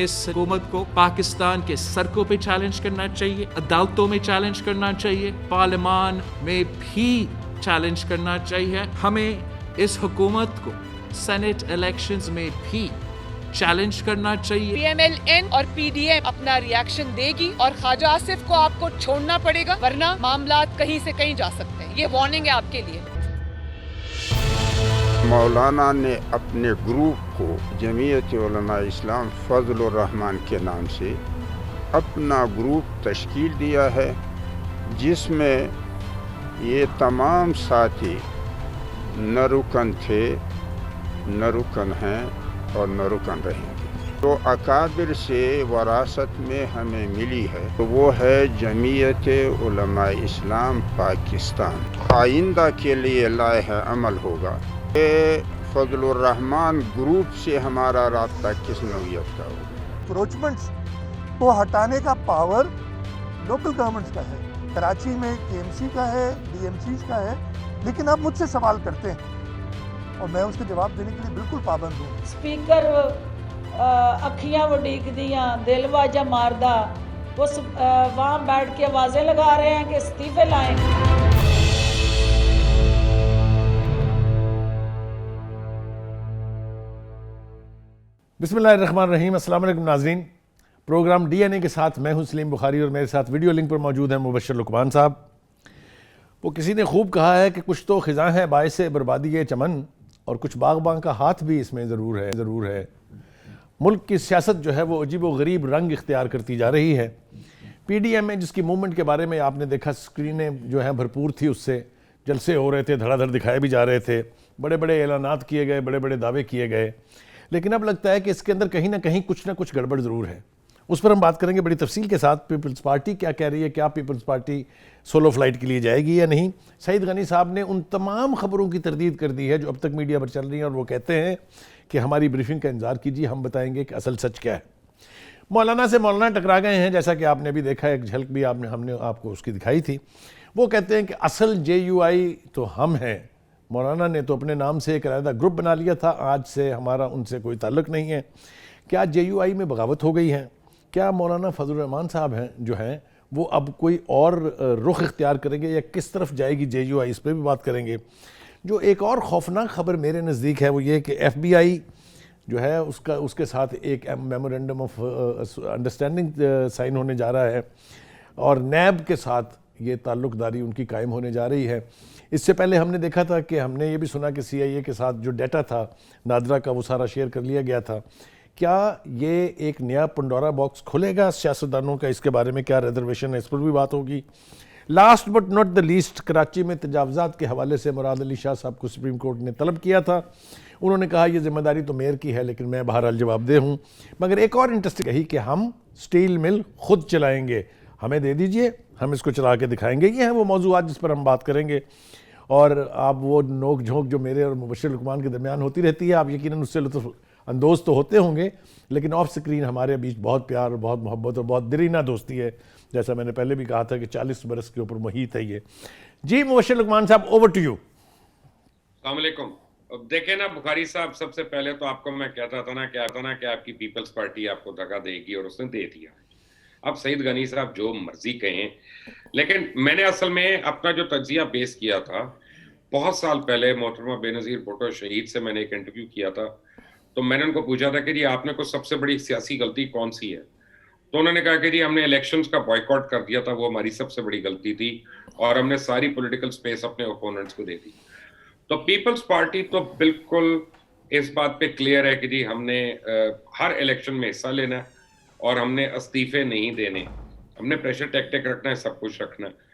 इस हुकूमत को पाकिस्तान के सड़कों पे चैलेंज करना चाहिए, अदालतों में चैलेंज करना चाहिए, पार्लियामान में भी चैलेंज करना चाहिए। हमें इस हुकूमत को सेनेट इलेक्शंस में भी चैलेंज करना चाहिए। PMLN और PDM अपना रिएक्शन देगी और ख्वाजा आसिफ को आपको छोड़ना पड़ेगा, वरना मामला कहीं से कहीं जा सकते हैं। ये वार्निंग है आपके लिए। मौलाना ने अपने ग्रुप को जमीयत उलमा इस्लाम फजलुर रहमान के नाम से अपना ग्रुप तश्कील दिया है, जिसमें ये तमाम साथी न रुकन थे, न रुकन हैं और न रुकन रहेंगे। तो अकाबिर से वरासत में हमें मिली है तो वो है जमीयत उलमा इस्लाम पाकिस्तान। आइंदा के लिए लाए अमल होगा। फजलुर रहमान ग्रुप से हमारा राब्ता किस नौइयत का होगा? इंक्रोचमेंट्स को हटाने का पावर लोकल गवर्नमेंट्स का है। कराची में KMC का है, DMC का है, लेकिन आप मुझसे सवाल करते हैं और मैं उसके जवाब देने के लिए बिल्कुल पाबंद हूँ। स्पीकर अखियां वडीक दियां, दिल वाजा मारदा, उस वहाँ बैठ के आवाज़ें लगा रहे हैं कि इस्तीफे लाएं। बिस्मिल्लाहिर्रहमानिर्रहीम। अस्सलाम वालेकुम नाज़रीन। प्रोग्राम DNA के साथ मैं हूं सलीम बुखारी और मेरे साथ वीडियो लिंक पर मौजूद हैं मुबशर लुकमान साहब। वो किसी ने खूब कहा है कि कुछ तो ख़िज़ा है बाइस बर्बादी है चमन, और कुछ बागबान का हाथ भी इसमें ज़रूर है। मुल्क की सियासत जो है वो अजीब व गरीब रंग इख्तियार करती जा रही है। PDM में जिसकी मूवमेंट के बारे में आपने देखा, स्क्रीनें जो है भरपूर थी, उससे जलसे हो रहे थे, धड़ाधड़ दिखाए भी जा रहे थे, बड़े बड़े ऐलानात किए गए, बड़े बड़े दावे किए गए। लेकिन अब लगता है कि इसके अंदर कहीं ना कहीं कुछ ना कुछ गड़बड़ ज़रूर है। उस पर हम बात करेंगे बड़ी तफसील के साथ। पीपल्स पार्टी क्या कह रही है, क्या पीपल्स पार्टी सोलो फ्लाइट के लिए जाएगी या नहीं? सईद गनी साहब ने उन तमाम खबरों की तरदीद कर दी है जो अब तक मीडिया पर चल रही हैं, और वो कहते हैं कि हमारी ब्रीफिंग का इंतजार कीजिए, हम बताएंगे कि असल सच क्या है। मौलाना से मौलाना टकरा गए हैं, जैसा कि आपने भी देखा, एक झलक भी हमने आपको उसकी दिखाई थी। वो कहते हैं कि असल JUI तो हम हैं। मौलाना ने तो अपने नाम से एक अलग ग्रुप बना लिया था, आज से हमारा उनसे कोई ताल्लुक़ नहीं है। क्या JUI में बगावत हो गई है? क्या मौलाना फजलुर रहमान साहब हैं जो हैं वो अब कोई और रुख इख्तियार करेंगे या किस तरफ जाएगी JUI? इस पर भी बात करेंगे। जो एक और खौफनाक खबर मेरे नज़दीक है वो ये कि FBI जो है उसके साथ एक मेमोरेंडम ऑफ अंडरस्टैंडिंग साइन होने जा रहा है, और NAB के साथ ये ताल्लुकदारी उनकी कायम होने जा रही है। इससे पहले हमने देखा था कि हमने ये भी सुना कि CIA के साथ जो डाटा था नादरा का वो सारा शेयर कर लिया गया था। क्या ये एक नया पंडोरा बॉक्स खुलेगा सियासतदानों का? इसके बारे में क्या रिजर्वेशन है, इस पर भी बात होगी। Last but not the least, Karachi में तजावज़ात के हवाले से मुराद अली शाह साहब को सुप्रीम कोर्ट ने तलब किया था। उन्होंने कहा ये जिम्मेदारी तो मेयर की है, लेकिन मैं बहरहाल जवाबदेह हूँ। मगर एक और इंटरेस्टिंग कही कि हम स्टील मिल खुद चलाएँगे, हमें दे दीजिए, हम इसको चला के दिखाएँगे। ये है वो मौजूद जिस पर हम बात करेंगे। और आप वो नोक झोंक जो मेरे और मुबशर लुकमान के दरमियान होती रहती है, आप यकीनन उससे लुत्फ़ अंदोज़ तो होते होंगे, लेकिन ऑफ स्क्रीन हमारे बीच बहुत प्यार, बहुत मोहब्बत और बहुत दिरीना दोस्ती है। जैसा मैंने पहले भी कहा था कि 40 बरस के ऊपर मुहीत है ये। जी मुबशर लुकमान साहब, ओवर टू यू। अस्सलाम वालेकुम। अब देखें ना बुखारी साहब, सबसे पहले तो आपको मैं कहता था ना कि आपकी पीपल्स पार्टी आपको धक्का देगी, और उसने दे दिया। अब सईद गनी साहब जो मर्जी कहें, लेकिन मैंने असल में अपना जो तज्जिया पेश किया था बहुत साल पहले, मोहतरमा बेनज़ीर भुट्टो शहीद से मैंने एक इंटरव्यू किया था। तो मैंने उनको पूछा था कि जी आपने को सबसे बड़ी सियासी गलती कौन सी है? तो उन्होंने कहा कि जी हमने इलेक्शंस का बॉयकॉट कर दिया था, वो हमारी सबसे बड़ी गलती थी, और हमने सारी पॉलिटिकल स्पेस अपने ओपोनेंट्स को दे दी। तो पीपल्स पार्टी तो बिल्कुल इस बात पे क्लियर है कि जी हमने हर इलेक्शन में हिस्सा लेना है और हमने इस्तीफे नहीं देने, हमने प्रेशर टैक्टिक रखना है, सब कुछ रखना है।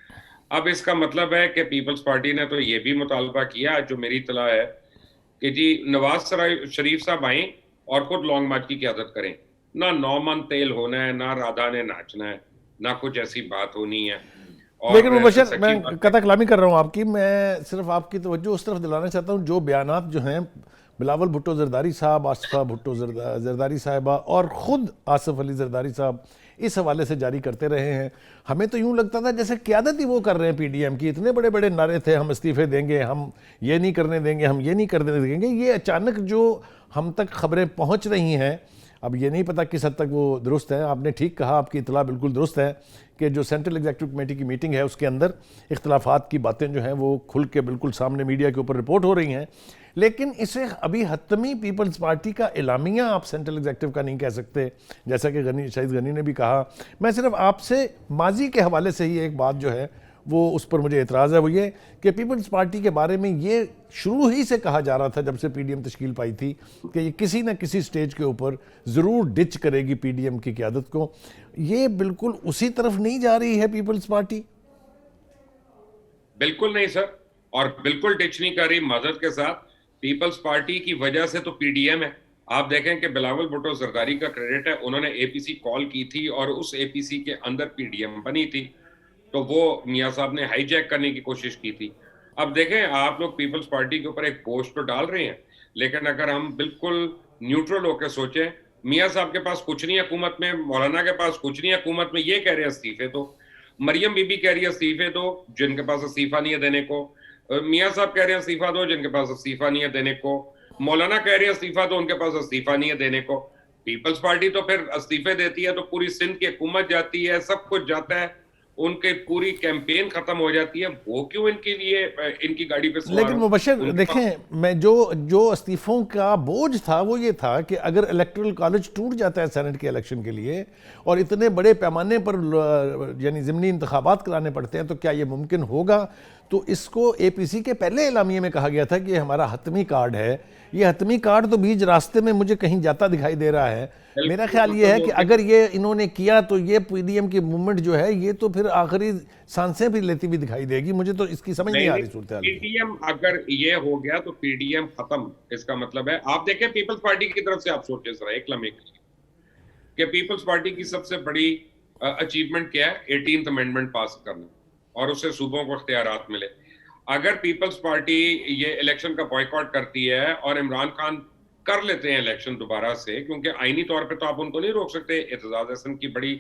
अब इसका मतलब है कि पीपल्स पार्टी ने तो ये भी मुतालबा किया, जो मेरी इत्तला है, कि जी नवाज शरीफ साहब आए और खुद लॉन्ग मार्च की क़यादत करें। ना 9 मन तेल होना है, ना राधा ने नाचना है, ना कुछ ऐसी बात होनी है। लेकिन मुबशर, मैं कथा कलामी कर रहा हूँ आपकी, मैं सिर्फ आपकी तवज्जो उस तरफ दिलाना चाहता हूँ जो बयानात जो हैं बिलावल भुट्टो जरदारी साहब, आसिफा भुट्टो जरदारी साहिबा और ख़ुद आसिफ अली जरदारी साहब इस हवाले से जारी करते रहे हैं। हमें तो यूँ लगता था जैसे क़यादत ही वो कर रहे हैं PDM की। इतने बड़े बड़े नारे थे, हम इस्तीफ़े देंगे, हम ये नहीं करने देंगे, हम ये नहीं करने देंगे। ये अचानक जो हम तक खबरें पहुँच रही हैं अब ये नहीं पता किस हद तक वो दुरुस्त है। आपने ठीक कहा, आपकी इतला बिल्कुल दुरुस्त है कि जो सेंट्रल एग्जीक्यूटिव कमेटी की मीटिंग है उसके अंदर इख्तलाफात की बातें जो हैं वो खुल के बिल्कुल सामने मीडिया के ऊपर रिपोर्ट हो रही हैं, लेकिन इसे अभी हतमी पीपल्स पार्टी का एलामिया आप सेंट्रल एग्जीक्यूटिव का नहीं कह सकते, जैसा कि शहीद गनी ने भी कहा। मैं सिर्फ आपसे माजी के हवाले से ही एक बात जो है वो उस पर मुझे एतराज़ है, वो ये कि पीपल्स पार्टी के बारे में ये शुरू ही से कहा जा रहा था जब से पीडीएम तश्कील पाई थी कि ये किसी न किसी स्टेज के ऊपर ज़रूर डिच करेगी पीडीएम की क़यादत को। ये बिल्कुल उसी तरफ नहीं जा रही है पीपल्स पार्टी? बिल्कुल नहीं सर, और बिल्कुल डिच नहीं कर रही। मदद के साथ पीपल्स पार्टी की वजह से तो पीडीएम है। आप देखें कि बिलावल भुट्टो जरदारी का क्रेडिट है, उन्होंने एपीसी कॉल की थी और उस एपीसी के अंदर पीडीएम बनी थी, तो वो मियां साहब ने हाईजैक करने की कोशिश की थी। अब देखें, आप लोग पीपल्स पार्टी के ऊपर एक पोस्ट तो डाल रहे हैं, लेकिन अगर हम बिल्कुल न्यूट्रल होकर सोचें, मियां साहब के पास कुछ नहीं हुकूमत में, मौलाना के पास कुछ नहीं हुकूमत में, ये कह रहे हैं इस्तीफे दो, मरियम बीबी कह रही है इस्तीफे दो जिनके पास इस्तीफा नहीं है देने को, मियां साहब कह रहे हैं इस्तीफा दो जिनके पास इस्तीफा नहीं है देने को, मौलाना कह रहे हैं इस्तीफा दो उनके पास इस्तीफा नहीं है देने को। पीपल्स पार्टी तो फिर इस्तीफे देती है तो पूरी सिंध की हुकूमत जाती है, सब कुछ जाता है, उनके पूरी कैंपेन खत्म हो जाती है। वो क्यों इनके लिए इनकी गाड़ी पे लेकिन मुबशर देखें, मैं जो इस्तीफों का बोझ था वो ये था कि अगर इलेक्टोरल कॉलेज टूट जाता है सेनेट के इलेक्शन के लिए और इतने बड़े पैमाने पर यानी ज़िमनी इंतखाबात कराने पड़ते हैं तो क्या ये मुमकिन होगा? तो इसको एपीसी के पहले एलामिये में कहा गया था कि ये हमारा हतमी कार्ड है। ये हतमी कार्ड तो बीच रास्ते में मुझे कहीं जाता दिखाई दे रहा है। मेरा ख्याल ये है कि अगर ये इन्होंने किया तो ये पीडीएम की मूवमेंट जो है ये तो फिर आखिरी सांसें भी लेती हुई दिखाई देगी। मुझे तो इसकी समझ नहीं आ रही सूरत हाल। पीडीएम अगर ये हो गया तो पीडीएम खत्म, इसका मतलब है। आप देखें पीपल्स पार्टी की तरफ से, आप सोचें जरा एक लम्हे के लिए कि पीपल्स पार्टी की सबसे बड़ी अचीवमेंट क्या है? 18th अमेंडमेंट पास करना और उससे सूबों को इख्तियारात मिले। अगर पीपल्स पार्टी ये इलेक्शन का बॉयकॉट करती है और इमरान खान कर लेते हैं इलेक्शन दोबारा से, क्योंकि आईनी तौर पे तो आप उनको नहीं रोक सकते, एतजाज हसन की बड़ी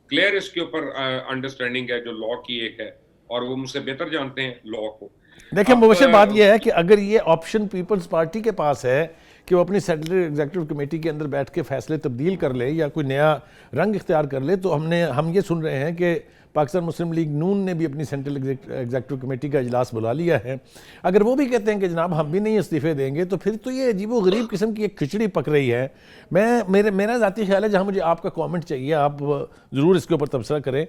क्लियर इसके ऊपर अंडरस्टैंडिंग है जो लॉ की एक है, और वो मुझसे बेहतर जानते हैं लॉ को। देखिए मुबशर, बात यह है कि अगर ये ऑप्शन पीपल्स पार्टी के पास है कि वो अपनी सेंट्रल एग्जीक्यूटिव कमेटी के अंदर बैठ के फैसले तब्दील कर ले या कोई नया रंग इख्तियार कर ले, तो हम ये सुन रहे हैं कि पाकिस्तान मुस्लिम लीग नून ने भी अपनी सेंट्रल एग्जीक्यूटिव कमेटी का इजलास बुला लिया है। अगर वो भी कहते हैं कि जनाब हम भी नहीं इस्तीफे देंगे, तो फिर तो ये अजीबो गरीब किस्म की एक खिचड़ी पक रही है। मेरा ज़ाती ख्याल है, जहाँ मुझे आपका कमेंट चाहिए, आप ज़रूर इसके ऊपर तबसरा करें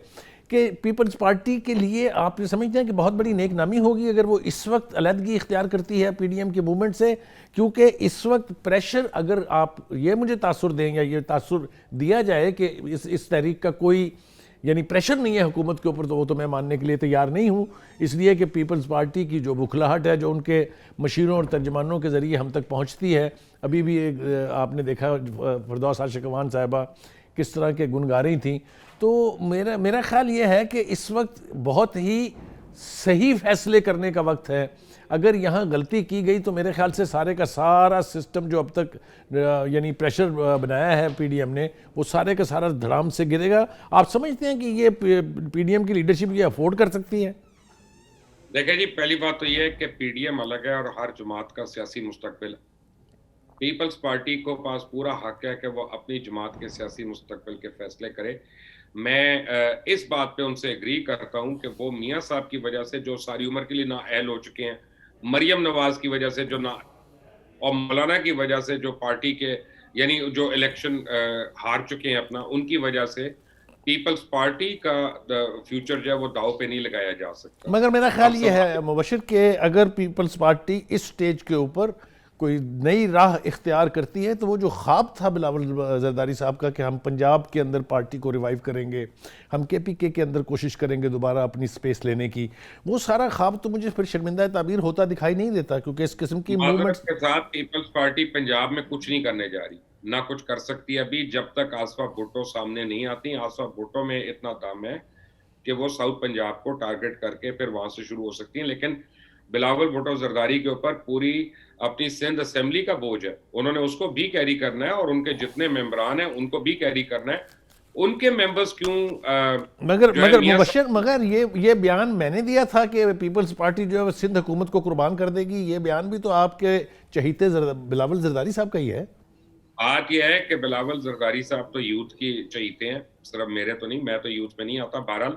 कि पीपल्स पार्टी के लिए आप ये समझते हैं कि बहुत बड़ी नेक नामी होगी अगर वो इस वक्त अलहदगी इख्तियार करती है पीडीएम के मूवमेंट से, क्योंकि इस वक्त प्रेशर, अगर आप ये मुझे तासुर दें या ये तासुर दिया जाए कि इस तहरीक का कोई यानी प्रेशर नहीं है हुकूमत के ऊपर, तो वो तो मैं मानने के लिए तैयार नहीं हूँ। इसलिए कि पीपल्स पार्टी की जो बुखलाहट है, जो उनके मशीरों और तर्जमानों के ज़रिए हम तक पहुँचती है, अभी भी आपने देखा फरदौस आशिकवान साहिबा किस तरह के गुन गा रही थी। तो मेरा ख्याल ये है कि इस वक्त बहुत ही सही फैसले करने का वक्त है। अगर यहाँ गलती की गई तो मेरे ख्याल से सारे का सारा सिस्टम जो अब तक यानी प्रेशर बनाया है पीडीएम ने, वो सारे का सारा धड़ाम से गिरेगा। आप समझते हैं कि ये पीडीएम की लीडरशिप ये अफोर्ड कर सकती है? देखिए जी, पहली बात तो ये है कि पीडीएम अलग है और हर जमात का सियासी मुस्तकबिल है। पीपल्स पार्टी को पास पूरा हक है कि वो अपनी जमात के सियासी मुस्तकबिल के फैसले करे। मैं इस बात पे उनसे एग्री करता हूँ कि वो मियाँ साहब की वजह से जो सारी उम्र के लिए नाअहल हो चुके हैं, मरियम नवाज की वजह से जो ना, और मौलाना की वजह से जो पार्टी के यानी जो इलेक्शन हार चुके हैं अपना, उनकी वजह से पीपल्स पार्टी का फ्यूचर जो है वो दाव पे नहीं लगाया जा सकता। मगर मेरा ख्याल ये है मुबशिर कि अगर पीपल्स पार्टी इस स्टेज के ऊपर कोई नई राह इख्तियार करती है, तो वो जो ख्वाब था बिलावल जरदारी साहब का कि हम पंजाब के अंदर पार्टी को रिवाइव करेंगे, हम केपीके के अंदर कोशिश करेंगे दोबारा अपनी स्पेस लेने की, वो सारा ख्वाब तो मुझे फिर शर्मिंदा ताबीर होता दिखाई नहीं देता, क्योंकि इस किस्म की मूवमेंट के साथ पीपल्स पार्टी पंजाब में कुछ नहीं करने जा रही, ना कुछ कर सकती है अभी, जब तक आसफा भुट्टो सामने नहीं आती। आसफा भुट्टो में इतना दम है कि वो साउथ पंजाब को टारगेट करके फिर वहां से शुरू हो सकती हैं, लेकिन बिलावल भुट्टो जरदारी के ऊपर पूरी अपनी सिंध असेंबली का बोझ है, उन्होंने उसको भी कैरी करना है और उनके जितने मेंबरान हैं उनको भी कैरी करना है। उनके मेंबर्स क्यों मगर ये बयान मैंने दिया था कि पीपल्स पार्टी जो है सिंध हुकूमत को कुर्बान कर देगी, ये बयान भी तो आपके चहीते बिलावल जरदारी साहब का ही है। बात यह है कि बिलावल जरदारी साहब तो यूथ की चहीते हैं, सिर्फ मेरे तो नहीं, मैं तो यूथ में नहीं आता बहरहाल।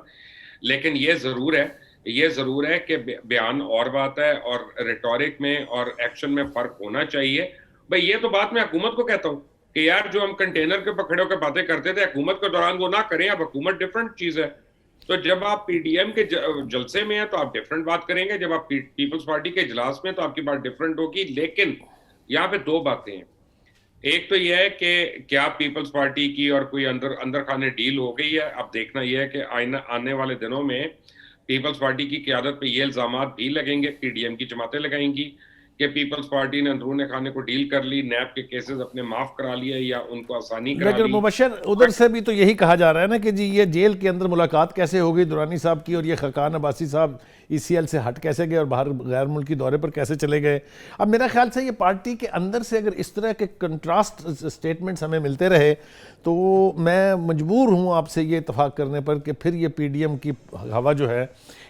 लेकिन ये जरूर है कि बयान और बात है और रिटोरिक में और एक्शन में फर्क होना चाहिए। भाई ये तो बात मैं हुकूमत को कहता हूँ कि यार जो हम कंटेनर के पकड़े होकर बातें करते थे हुकूमत के दौरान वो ना करें। अब हुकूमत डिफरेंट चीज है, तो जब आप पीडीएम के जलसे में हैं तो आप डिफरेंट बात करेंगे, जब आप पीपल्स पार्टी के इजलास में तो आपकी बात डिफरेंट होगी। लेकिन यहाँ पे दो बातें हैं, एक तो यह है कि क्या पीपल्स पार्टी की और कोई अंदर खाने डील हो गई है। अब देखना यह है कि आने वाले दिनों में पीपल्स पार्टी की क़यादत पे ये इल्जामात भी लगेंगे, पीडीएम की जमातें लगाएंगी कि पीपल्स पार्टी ने अंदरूनी खाने को डील कर ली, नैब के केसेस अपने माफ करा लिए या उनको आसानी करा ली। लेकिन मुबशर उधर से भी तो यही कहा जा रहा है ना कि जी ये जेल के अंदर मुलाकात कैसे हो गई दुरानी साहब की, और ये खकान अब्बासी साहब ईसीएल से हट कैसे गए और बाहर गैर मुल्की दौरे पर कैसे चले गए। अब मेरा ख्याल से ये पार्टी के अंदर से अगर इस तरह के कंट्रास्ट स्टेटमेंट्स हमें मिलते रहे तो मैं मजबूर हूँ आपसे ये इतफाक़ करने पर कि फिर ये पीडीएम की हवा जो है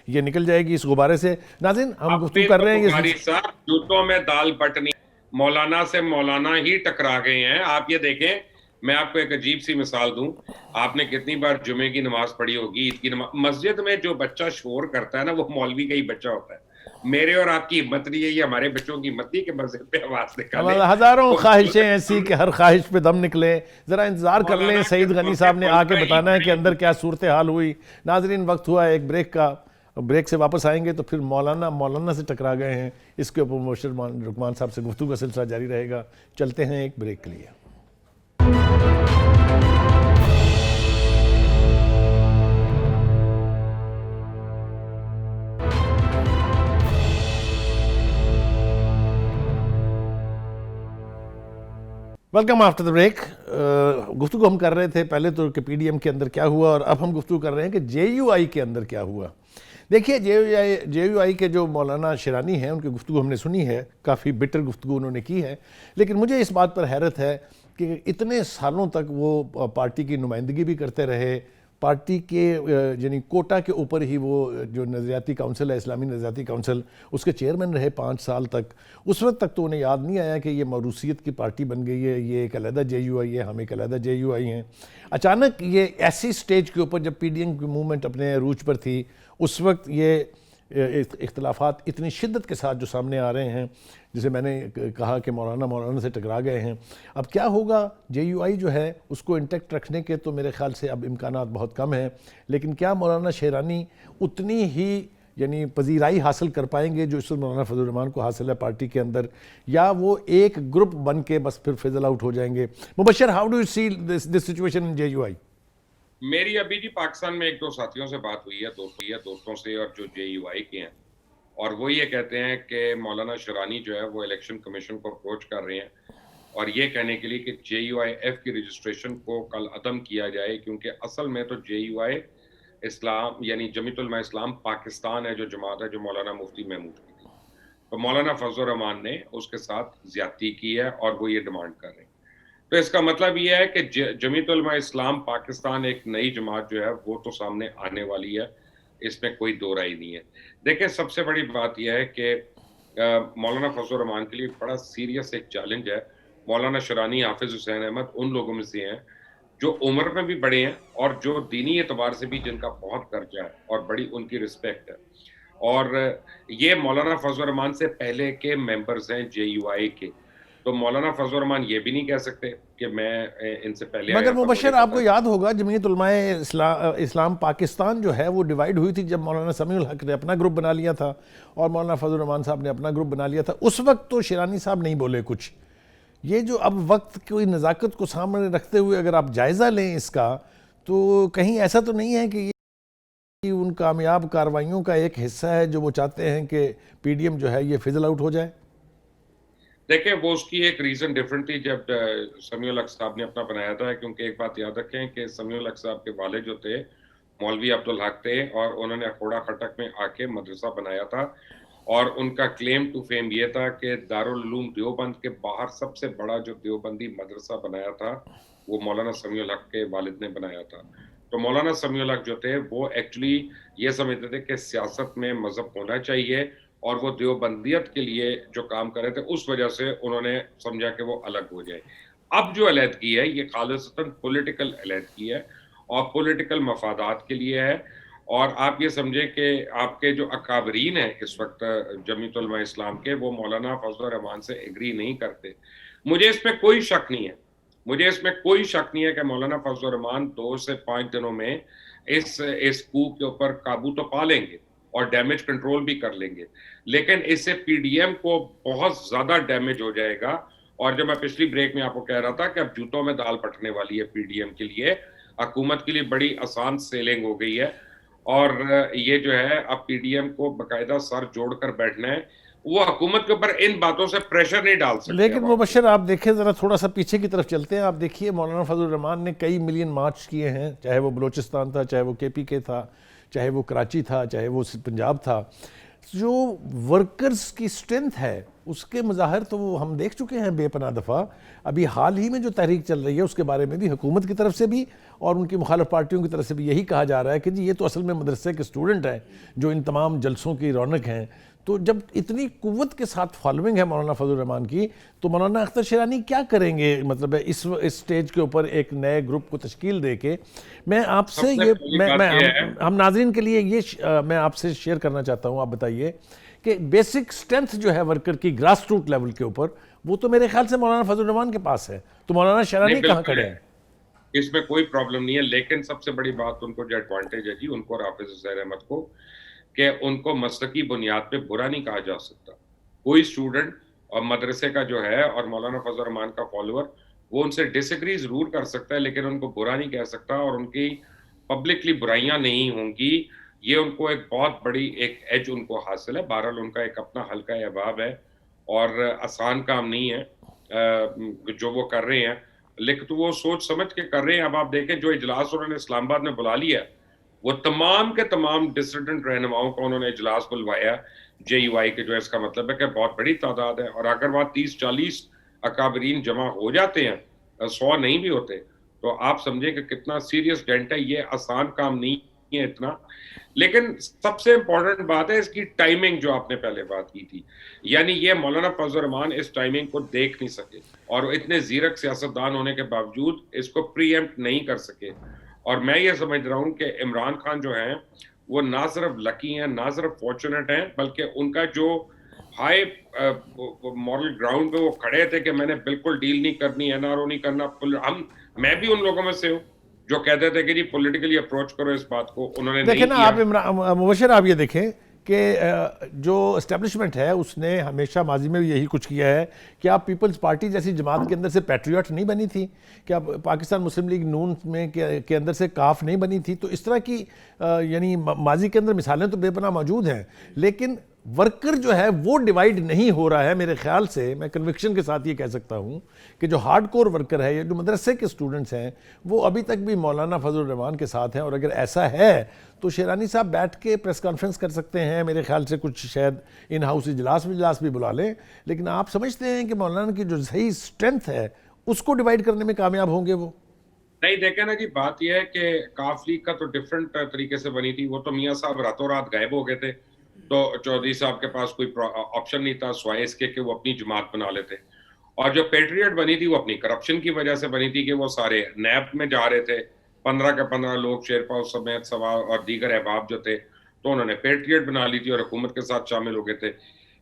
ये निकल जाएगी इस गुब्बारे से। नाज़रीन हम गुफ्तगू कर रहे हैं ये साहब जूतों में दाल बटनी, मौलाना से मौलाना ही टकरा गए हैं। आप ये देखें, मैं आपको एक अजीब सी मिसाल दूं, आपने कितनी बार जुमे की नमाज पढ़ी होगी, ईद की नमाज, मस्जिद में जो बच्चा शोर करता है ना वो मौलवी का ही बच्चा होता है। मेरे और आपकी हिम्मत नहीं है, ये हमारे बच्चों की हिम्मत नहीं कि मस्जिद पे आवाज निकाले। हजारों ख्वाहिशें ऐसी कि हर ख्वाहिश पे दम निकले। जरा इंतजार कर लें, सईद गनी साहब ने आके बताना है कि अंदर क्या सूरत हाल हुई। नाजरीन वक्त हुआ एक ब्रेक का, ब्रेक से वापस आएंगे तो फिर मौलाना से टकरा गए हैं, इसके ऊपर मुबशर रुकमान साहब से गुफ्तगू का सिलसिला जारी रहेगा। चलते हैं एक ब्रेक के लिए। Welcome after the break. गुफ्तगू हम कर रहे थे पहले तो कि पीडीएम के अंदर क्या हुआ, और अब हम गुफ्तगू कर रहे हैं कि जेयूआई के अंदर क्या हुआ। देखिए जेयूआई के जो मौलाना शिरानी हैं उनकी गुफ्तगू हमने सुनी है, काफ़ी बिटर गुफ्तगू उन्होंने की है। लेकिन मुझे इस बात पर हैरत है कि इतने सालों तक वो पार्टी की नुमाइंदगी भी करते रहे, पार्टी के यानी कोटा के ऊपर ही वो जो नज़रियाती काउंसिल है, इस्लामी नज़रियाती काउंसिल, उसके चेयरमैन रहे 5 साल तक। उस वक्त तक तो उन्हें याद नहीं आया कि ये मौरूसियत की पार्टी बन गई है, ये एक अलहदा जेयूआई है, हम एक अलहदा जेयूआई हैं। अचानक ये ऐसी स्टेज के ऊपर जब पीडीएम की मूवमेंट अपने अरूज पर थी, उस वक्त ये इख्तलाफात इतनी शिद्दत के साथ जो सामने आ रहे हैं, जिसे मैंने कहा कि मौलाना से टकरा गए हैं। अब क्या होगा, जेयूआई जो है उसको इंटैक्ट रखने के तो मेरे ख्याल से अब इम्कानात बहुत कम हैं, लेकिन क्या मौलाना शेरानी उतनी ही यानी पजीराई हासिल कर पाएंगे जो इस मौलाना फजल रहमान को हासिल है पार्टी के अंदर, या वो एक ग्रुप बन के बस फिर फिजल आउट हो जाएंगे? Mubashar, how do you see this situation in JUI? मेरी अभी भी पाकिस्तान में एक दो साथियों से बात हुई है, दोस्तों से, और जो जेयूआई के हैं, और वो ये कहते हैं कि मौलाना शिरानी जो है वो इलेक्शन कमीशन को अप्रोच कर रहे हैं और ये कहने के लिए कि जेयूआईएफ की रजिस्ट्रेशन को कल अदम किया जाए, क्योंकि असल में तो जेयूआई इस्लाम यानी जमीयत उलमा इस्लाम पाकिस्तान है, जो जमात है जो मौलाना मुफ्ती महमूद की थी। तो मौलाना फजल रहमान ने उसके साथ ज्यादती की है और वो ये डिमांड कर रहे हैं। तो इसका मतलब ये है कि जमीयत उलमा इस्लाम पाकिस्तान एक नई जमात जो है वो तो सामने आने वाली है, इसमें कोई दो राय नहीं है। देखिए, सबसे बड़ी बात यह है कि मौलाना फजल रहमान के लिए बड़ा सीरियस एक चैलेंज है। मौलाना शिरानी, हाफिज हुसैन अहमद उन लोगों में से हैं जो उम्र में भी बड़े हैं और जो दीनी एतबार से भी जिनका बहुत कर्जा है और बड़ी उनकी रिस्पेक्ट है। और ये मौलाना फजल रहमान से पहले के मेंबर्स हैं जेयूआई के, तो मौलाना फजल रहमान ये भी नहीं कह सकते कि मैं इनसे पहले। मगर मुबशर, आपको याद होगा जमीयत उलमाए इस्लाम पाकिस्तान जो है वो डिवाइड हुई थी जब मौलाना समीउल हक ने अपना ग्रुप बना लिया था और मौलाना फजल रहमान साहब ने अपना ग्रुप बना लिया था। उस वक्त तो शिरानी साहब नहीं बोले कुछ। ये जो अब वक्त की नज़ाकत को सामने रखते हुए अगर आप जायज़ा लें इसका, तो कहीं ऐसा तो नहीं है कि ये उन कामयाब कार्रवाइयों का एक हिस्सा है जो वो चाहते हैं कि पीडीएम जो है ये फिजल आउट हो जाए? देखिए, वो उसकी एक रीज़न डिफरेंट थी जब समीउल हक साहब ने अपना बनाया था, क्योंकि एक बात याद रखें कि समीउल हक साहब के वालिद जो थे मौलवी अब्दुल हक थे और उन्होंने अखोड़ा खटक में आके मदरसा बनाया था और उनका क्लेम टू फेम ये था कि दारुल उलूम देवबंद के बाहर सबसे बड़ा जो देवबंदी मदरसा बनाया था वो मौलाना समीउल हक के वालिद ने बनाया था। तो मौलाना समीउल हक जो थे वो एक्चुअली ये समझते थे कि सियासत में मजहब होना चाहिए और वो देवबंदियत के लिए जो काम कर रहे थे उस वजह से उन्होंने समझा कि वो अलग हो जाए। अब जो अलहदगी है ये खालिसतन पॉलिटिकल अलहदगी है और पॉलिटिकल मफादात के लिए है। और आप ये समझे कि आपके जो अकाबरीन हैं इस वक्त जमीयत उलमा इस्लाम के, वो मौलाना फजल रहमान से एग्री नहीं करते। मुझे इसमें कोई शक नहीं है, मुझे इसमें कोई शक नहीं है कि मौलाना फजल रहमान 2 से 5 दिनों में इस कू के ऊपर काबू तो पा लेंगे और डैमेज कंट्रोल भी कर लेंगे, लेकिन इससे पीडीएम को बहुत ज्यादा डैमेज हो जाएगा। और जो मैं पिछली ब्रेक में आपको कह रहा था कि अब जूतों में दाल पटने वाली है पीडीएम के लिए, हुकूमत के लिए बड़ी आसान सेलिंग हो गई है। और ये जो है अब पीडीएम को बाकायदा सर जोड़कर बैठना है, वो हुकूमत के ऊपर इन बातों से प्रेशर नहीं डाल सकते। लेकिन मुबशर आप देखें, ज़रा थोड़ा सा पीछे की तरफ चलते हैं। आप देखिए मौलाना फजल रहमान ने कई मिलियन मार्च किए हैं, चाहे वो बलूचिस्तान था, चाहे वो KPK था, चाहे वो कराची था, चाहे वो पंजाब था। जो वर्कर्स की स्ट्रेंथ है उसके मज़ाहिर तो वो हम देख चुके हैं बेपनाह दफ़ा। अभी हाल ही में जो तहरीक चल रही है उसके बारे में भी हुकूमत की तरफ से भी और उनकी मुखालिफ पार्टियों की तरफ से भी यही कहा जा रहा है कि जी ये तो असल में मदरसे के स्टूडेंट हैं जो इन तमाम जलसों की रौनक हैं। तो जब इतनी कुव्वत के साथ फॉलोइंग है मौलाना फजल रहमान की, तो मौलाना अख्तर शेरानी क्या करेंगे, मतलब है इस स्टेज के ऊपर एक नए ग्रुप को तश्कील दे के। मैं आपसे ये हम नाजरीन के लिए ये मैं आपसे शेयर करना चाहता हूँ। आप बताइए कि बेसिक स्ट्रेंथ जो है वर्कर की ग्रास रूट लेवल के ऊपर, वो तो मेरे ख्याल से मौलाना फजल रहमान के पास है, तो मौलाना शेरानी कहाँ खड़े हैं? इसमें कोई प्रॉब्लम नहीं है, लेकिन सबसे बड़ी बात उनको जो एडवांटेज है जी, उनको और हाफिज हुसैन अहमद को, कि उनको मसलकी बुनियाद पे बुरा नहीं कहा जा सकता। कोई स्टूडेंट और मदरसे का जो है और मौलाना फजल रहमान का फॉलोअर, वो उनसे डिसएग्री जरूर कर सकता है लेकिन उनको बुरा नहीं कह सकता, और उनकी पब्लिकली बुराइयां नहीं होंगी। ये उनको एक बहुत बड़ी एक एज उनको हासिल है। बहरहाल उनका एक अपना हल्का अहबाब है और आसान काम नहीं है जो वो कर रहे हैं, लेकिन तो वो सोच समझ के कर रहे हैं। अब आप देखें जो इजलास उन्होंने इस्लामाबाद में बुला लिया, वो तमाम के तमाम डिसिडेंट रहनुमाओं का उन्होंने इजलास बुलवाया JUI के, जो इसका मतलब है कि बहुत बड़ी तादाद है। और अगर वहाँ 30-40 अकाबरीन जमा हो जाते हैं, 100 नहीं भी होते, तो आप समझे कि कितना सीरियस डेंट है। ये आसान काम नहीं है इतना। लेकिन सबसे इंपॉर्टेंट बात है इसकी टाइमिंग, जो आपने पहले बात की थी, यानी ये मौलाना फजल रहमान इस टाइमिंग को देख नहीं सके और इतने जीरक सियासतदान होने के बावजूद इसको प्रीएम्प्ट नहीं कर सके। और मैं ये समझ रहा हूँ कि इमरान खान जो हैं वो ना सिर्फ लकी हैं, ना सिर्फ फॉर्चुनेट हैं, बल्कि उनका जो हाई मॉरल ग्राउंड पे वो खड़े थे कि मैंने बिल्कुल डील नहीं करनी, NRO नहीं करना। मैं भी उन लोगों में से हूँ जो कहते थे कि जी पॉलिटिकली अप्रोच करो इस बात को, उन्होंने नहीं देखें ना। किया। आप मुबशर आप ये देखें कि जो एस्टेब्लिशमेंट है उसने हमेशा माजी में भी यही कुछ किया है कि आप पीपल्स पार्टी जैसी जमात के अंदर से पैट्रियट नहीं बनी थी, कि आप पाकिस्तान मुस्लिम लीग नून में के अंदर से काफ नहीं बनी थी। तो इस तरह की यानी माजी के अंदर मिसालें तो बेपनाह मौजूद हैं, लेकिन वर्कर जो है वो डिवाइड नहीं हो रहा है मेरे ख्याल से। मैं कन्विक्शन के साथ ये कह सकता हूँ कि जो हार्डकोर वर्कर है या जो मदरसे के स्टूडेंट्स हैं वो अभी तक भी मौलाना फजल रहमान के साथ हैं। और अगर ऐसा है तो शेरानी साहब बैठ के प्रेस कॉन्फ्रेंस कर सकते हैं, मेरे ख्याल से कुछ शायद इन हाउस इजलास भी बुला लें। लेकिन आप समझते हैं कि मौलाना की जो सही स्ट्रेंथ है उसको डिवाइड करने में कामयाब होंगे वो? नहीं, देखे ना जी, बात यह है कि काफ लीग का तो डिफरेंट तरीके से बनी थी। वो तो मियाँ साहब रातों रात गायब हो गए थे, तो चौधरी साहब के पास कोई ऑप्शन नहीं था स्वाय इसके कि वो अपनी जमात बना लेते। और जो पेट्रियट बनी थी वो अपनी करप्शन की वजह से बनी थी कि वो सारे नैब में जा रहे थे, 15 के 15 लोग शेरपाव समेत सवा और दीगर अहबाब जो थे, तो उन्होंने पेट्रियट बना ली थी और हुकूमत के साथ शामिल हो गए थे।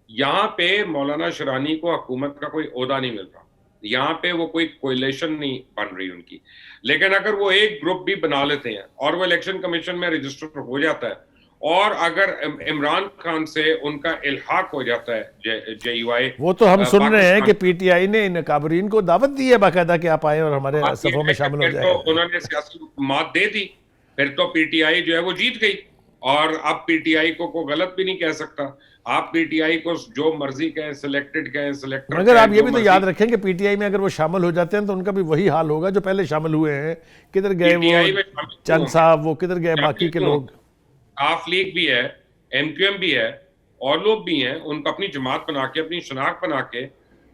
यहाँ पे मौलाना शेरानी को हुकूमत का कोई ओहदा नहीं मिल रहा, यहाँ पे वो कोई कोलिशन नहीं बन रही उनकी। लेकिन अगर वो एक ग्रुप भी बना लेते हैं और वो इलेक्शन कमीशन में रजिस्टर हो जाता है और अगर इमरान खान से उनका इल्हाक हो जाता है JUI, वो तो हम सुन रहे हैं कि PTI ने इन काबरीन को दावत दी है बाकायदा कि आप आए और हमारे सफों में शामिल हो जाए। तो उन्होंने सियासी मात दे दी, फिर तो PTI जो है वो जीत गई। और अब PTI को गलत भी नहीं कह सकता। आप PTI को जो मर्जी कहें, सिलेक्टेड कहें, सिलेक्टर, मगर आप ये भी तो याद रखें कि PTI में अगर वो शामिल हो जाते हैं तो उनका भी वही हाल होगा जो पहले शामिल हुए हैं। किधर गए वो चंद साहब, वो किधर गए बाकी के लोग? काफ लीग भी है, MQM भी है और लोग भी हैं, उनको अपनी जमात बना के, अपनी शनाख्त बना के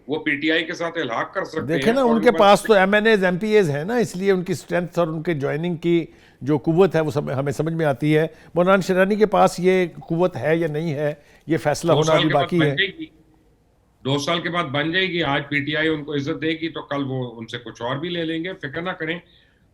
वो PTI के साथ इल्हाक कर सकते हैं। देखें ना, उनके पास तो MNAs MPAs है ना, इसलिए उनकी स्ट्रेंथ और उनके ज्वाइनिंग की जो कुव्वत है वो हमें समझ में आती है। मौलाना शेरानी के पास ये कुव्वत है या नहीं है, ये फैसला होना अभी बाकी है। 2 साल के बाद बन जाएगी। आज पीटीआई उनको इज्जत देगी तो कल वो उनसे कुछ और भी ले लेंगे, फिक्र ना करें।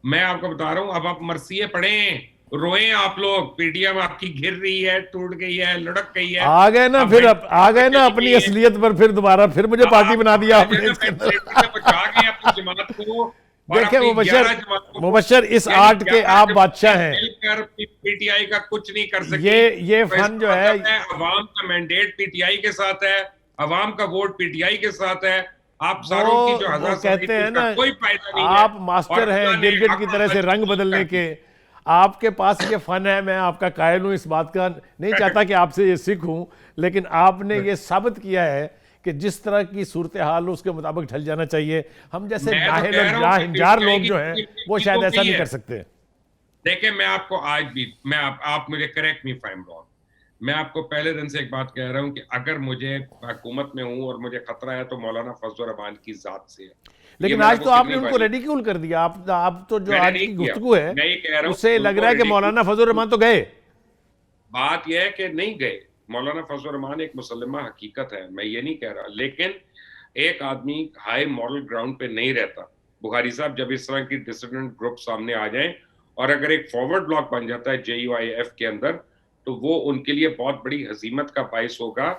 मैं आपको बता रहा हूं, अब आप मरसिए पढ़ें, रोएं आप लोग। पीटीएम आपकी गिर रही है, टूट गई है, लुढ़क गई है, आ गए ना, फिर आ गए ना अपनी असलियत पर, फिर दोबारा फिर मुझे पार्टी बना दिया आपने इसके अंदर। देखिए मुबशर, इस आर्ट के आप बादशाह हैं। पीटीआई का कुछ नहीं कर सकते। ये फन जो है, अवाम का मैंडेट पीटीआई के साथ है, अवाम का वोट पीटीआई के साथ है। आप सारों की जो हजार कहते हैं ना, कोई फायदा नहीं आप मास्टर हैं गिरगिट की तरह से रंग बदलने के। आपके पास ये फन है, मैं आपका कायल हूं, इस बात का नहीं चाहता कि आपसे ये सीखूं, लेकिन आपने ये साबित किया है कि जिस तरह की सूरत हाल हो उसके मुताबिक ढल जाना चाहिए। हम जैसे नाहिल और जाहिंजार लोग जो हैं वो शायद ऐसा नहीं कर सकते। देखिए मैं आपको आज भी, आप मुझे correct me if I am wrong, मैं आपको पहले दिन से एक बात कह रहा हूं कि अगर मुझे हुकूमत में हूं और मुझे खतरा है तो मौलाना फजल रहमान की जात से है। लेकिन आज तो आपने उनको रेडिक्यूल कर दिया। आप तो जो आज की गुफ्तगू है उससे लग रहा है कि मौलाना फजल रहमान तो गए। बात यह है कि नहीं गए। मौलाना फजल रहमान एक मुसल्लमा हकीकत है, मैं ये नहीं कह रहा, लेकिन एक आदमी हाई मॉरल ग्राउंड पे नहीं रहता। बुखारी साहब, जब इस तरह की डिसिडेंट ग्रुप सामने आ जाएं और अगर एक फॉरवर्ड ब्लॉक बन जाता है JUIF के अंदर, तो वो उनके लिए बहुत बड़ी हजीमत का बाइस होगा।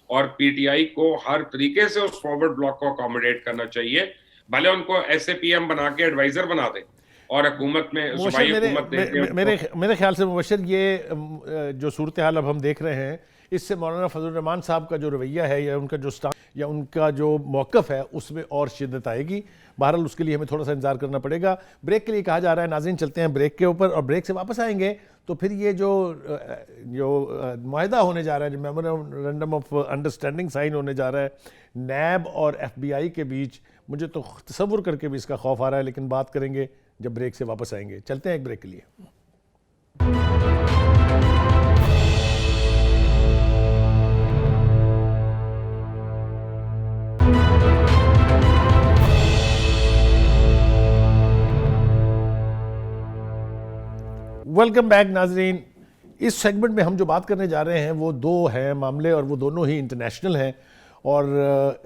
और पीटीआई को हर तरीके से उस फॉरवर्ड ब्लॉक को अकोमोडेट करना चाहिए, भले उनको SAPM बना के एडवाइजर बना दे और हुकूमत में सूबाई हुकूमत दे। मेरे ख्याल से मुबशर, ये जो सूरत हाल अब हम देख रहे हैं, इससे मौलाना फजल रहमान साहब का जो रवैया है या उनका जो स्टांस या उनका जो मौक़िफ़ है उसमें और शिद्दत आएगी। बहरहाल उसके लिए हमें थोड़ा सा इंतजार करना पड़ेगा। ब्रेक के लिए कहा जा रहा है। नाज़रीन, चलते हैं ब्रेक के ऊपर, और ब्रेक से वापस आएंगे तो फिर ये जो मुआहदा होने जा रहा है, जो मेमोरेंडम ऑफ अंडरस्टैंडिंग साइन होने जा रहा है नैब और FBI के बीच, मुझे तो तसव्वुर करके भी इसका खौफ आ रहा है, लेकिन बात करेंगे जब ब्रेक से वापस आएंगे। चलते हैं एक ब्रेक के लिए। वेलकम बैक नाजरीन। इस सेगमेंट में हम जो बात करने जा रहे हैं वो दो हैं मामले, और वो दोनों ही इंटरनेशनल हैं। और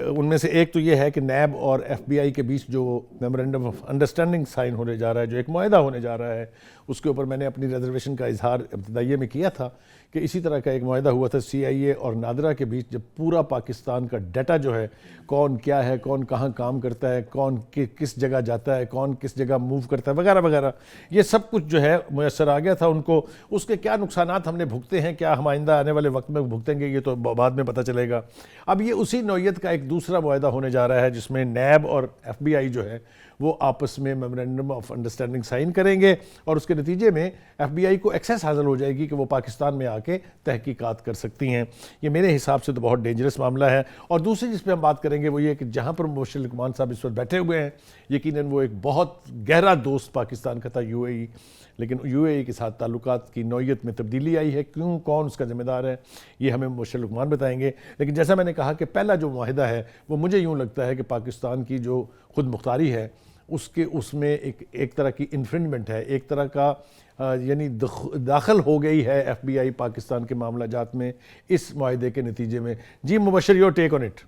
उनमें से एक तो ये है कि नैब और FBI के बीच जो मेमोरेंडम ऑफ अंडरस्टैंडिंग साइन होने जा रहा है, जो एक मुआहदा होने जा रहा है, उसके ऊपर मैंने अपनी रिजर्वेशन का इजहार इब्तिदाइये में किया था कि इसी तरह का एक मुआहदा हुआ था CIA और नादरा के बीच, जब पूरा पाकिस्तान का डाटा जो है, कौन क्या है, कौन कहाँ काम करता है, कौन किस जगह जाता है, कौन किस जगह मूव करता है, वगैरह वगैरह, ये सब कुछ जो है मुयस्सर आ गया था उनको। उसके क्या नुकसानात हमने भुगते हैं, क्या हम आइंदा आने वाले वक्त में भुगतेंगे, ये तो बाद में पता चलेगा। अब ये उसी नौयत का एक दूसरा मुआहदा होने जा रहा है जिसमें नैब और FBI जो है वो आपस में मेमोरेंडम ऑफ अंडरस्टैंडिंग साइन करेंगे, और उसके नतीजे में FBI को एक्सेस हासिल हो जाएगी कि वो पाकिस्तान में आके तहकीकात कर सकती हैं। ये मेरे हिसाब से तो बहुत डेंजरस मामला है। और दूसरी जिस पे हम बात करेंगे वो ये कि जहाँ पर मुबशर लुकमान साहब इस वक्त बैठे हुए हैं, यकीनन वो एक बहुत गहरा दोस्त पाकिस्तान का था, UAE, लेकिन UAE के साथ ताल्लुकात की नौयत में तब्दीली आई है। क्यों, कौन उसका जिम्मेदार है, ये हमें मुबशर लुकमान बताएंगे। लेकिन जैसा मैंने कहा कि पहला जो मुआहिदा है वो मुझे यूँ लगता है कि पाकिस्तान की जो खुद मुख्तारी है उसमें एक तरह की इन्फ्रिंजमेंट है, एक तरह का यानी दाखिल हो गई है FBI पाकिस्तान के मामलाजात में इस मुआहदे के नतीजे में। जी Mubashar, your take on it.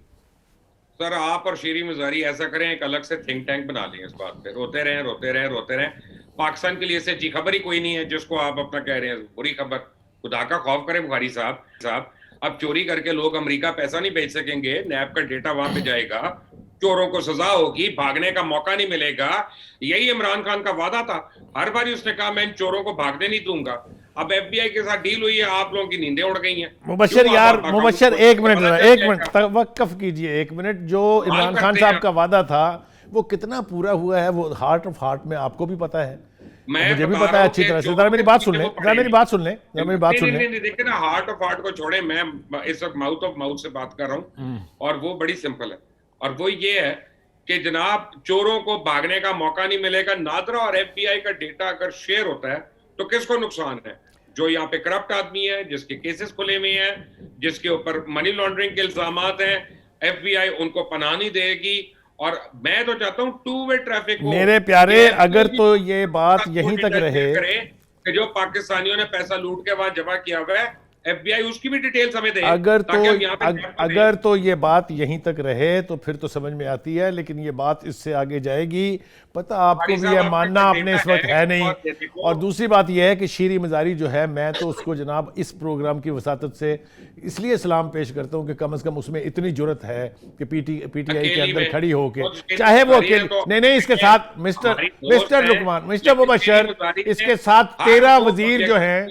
Sir, आप और शीरी मजारी ऐसा करें, एक अलग से थिंक टैंक बना लें इस बात पे। रोते रहें। पाकिस्तान के लिए से जी खबर ही कोई नहीं है जिसको आप अपना कह रहे हैं बुरी खबर। खुदा का खौफ करें बुखारी साहब। अब चोरी करके लोग अमेरिका पैसा नहीं भेज सकेंगे, नैब का डेटा वहां पे जाएगा, चोरों को सजा होगी, भागने का मौका नहीं मिलेगा। यही इमरान खान का वादा था। हर बार उसने कहा मैं इन चोरों को भागने नहीं दूंगा। अब FBI के साथ डील हुई है, आप लोगों की नींदें उड़ गई हैं। मुबशर एक मिनट तवक्कुफ कीजिए, एक मिनट। जो इमरान खान साहब का वादा था वो कितना पूरा हुआ है, वो हार्ट ऑफ हार्ट में आपको भी पता है, मुझे भी पता है अच्छी तरह से। जरा मेरी बात सुन लें। देखिए ना, हार्ट ऑफ हार्ट को छोड़े, मैं इस वक्त माउथ ऑफ माउथ से बात कर रहा हूँ, और वो बड़ी सिंपल है। और वो ये है कि जनाब, चोरों को भागने का मौका नहीं मिलेगा। नादरा और FBI का डेटा अगर शेयर होता है तो किसको नुकसान है? जो यहाँ पे करप्ट आदमी है, जिसके केसेस खुले हुए हैं, जिसके ऊपर मनी लॉन्ड्रिंग के इल्जामात हैं, FBI उनको पनाह नहीं देगी। और मैं तो चाहता हूँ टू वे ट्रैफिक हो। मेरे प्यारे, अगर तो ये बात यहीं तक रहे कि जो पाकिस्तानियों ने पैसा लूट के वहां जमा किया हुआ है, FBI उसकी भी डिटेल्स हमें दे, अगर ताकि हम यहाँ पे अगर तो ये बात यहीं तक रहे तो फिर तो समझ में आती है, लेकिन ये बात इससे आगे जाएगी, पता आपको भी यह मानना आपने इस वक्त है नहीं। और दूसरी बात यह है कि शीरी मज़ारी जो है, मैं तो उसको जनाब इस प्रोग्राम की वसातत से इसलिए सलाम पेश करता हूँ कि कम से कम उसमें इतनी जुर्रत है कि पीटीआई के अंदर खड़ी होके, चाहे वो अकेले नहीं, इसके साथ मिस्टर लुकमान, मिस्टर मुबशर, इसके साथ 13 वजीर जो हैं,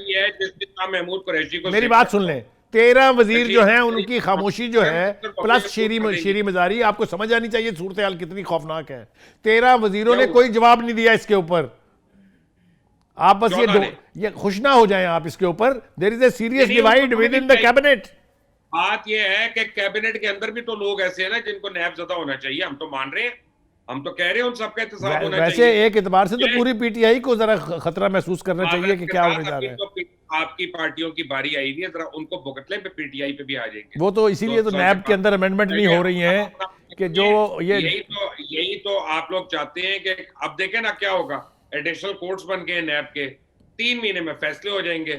महमूद कुरैशी को, मेरी बात सुन लें, 13 वजीर जो हैं उनकी खामोशी जो है, प्लस शीरी मज़ारी, आपको समझ आनी चाहिए सूरत हाल कितनी खौफनाक है। 13 वजीरों ने कोई जवाब नहीं दिया इसके ऊपर। आप बस ये खुश ना हो जाएं आप इसके ऊपर। There is a serious divide within the cabinet. बात ये है कि कैबिनेट के अंदर भी तो लोग ऐसे हैं ना जिनको नैब ज़दा होना चाहिए, हम तो मान रहे हैं, हम तो कह रहे हैं उन सबका एहतसाब होना वैसे चाहिए। एक एतबार से तो पूरी पीटीआई को जरा खतरा महसूस करना चाहिए कि क्या होने जा रहा है। तो आपकी पार्टियों की बारी आई हुई है, जरा उनको भुगत लें, पीटीआई पे भी आ जाएंगे। वो तो इसीलिए तो नैब के अंदर अमेंडमेंट नहीं हो रही है कि जो यही तो आप लोग चाहते हैं कि अब देखें ना क्या होगा। एडिशनल कोर्ट्स बन गए नैब के, 3 महीने में फैसले हो जाएंगे,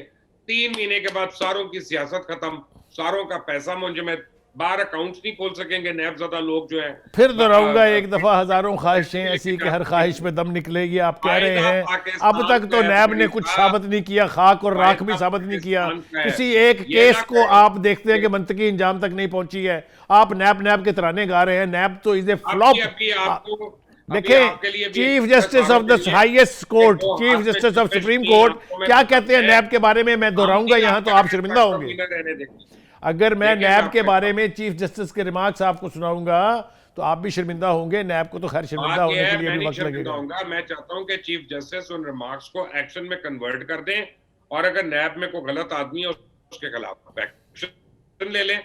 3 महीने के बाद सारों की सियासत खत्म, सारों का पैसा मुंजमद, बाहर अकाउंट्स नहीं खोल सकेंगे नैब ज़दा लोग जो है। फिर दोहराऊंगा एक दफा, हजारों ख्वाहिशें ऐसी कि हर ख्वाहिश में दम निकलेगी, आप कह रहे हैं। अब तक तो नैब ने कुछ साबित नहीं किया, खाक और राख भी साबित नहीं किया। किसी एक केस को आप देखते हैं कि मंतकी इंजाम तक नहीं पहुंची है, आप नैब के तराने गा रहे हैं। नैब तो इज ए फ्लॉप। देखें, chief justice of the highest court, chief justice of supreme court क्या कहते हैं नैब के बारे में, मैं दोहराऊंगा यहाँ तो आप शर्मिंदा होंगे। अगर मैं नैब के बारे में चीफ जस्टिस के रिमार्क्स आपको सुनाऊंगा तो आप भी शर्मिंदा होंगे। नैब को तो खैर शर्मिंदा होने के लिए भी वक्त लगेगा। मैं चाहता हूं कि चीफ जस्टिस उन रिमार्क्स को एक्शन में कन्वर्ट कर दें, और अगर नैब में कोई गलत आदमी है उसके खिलाफ एक्शन ले लें।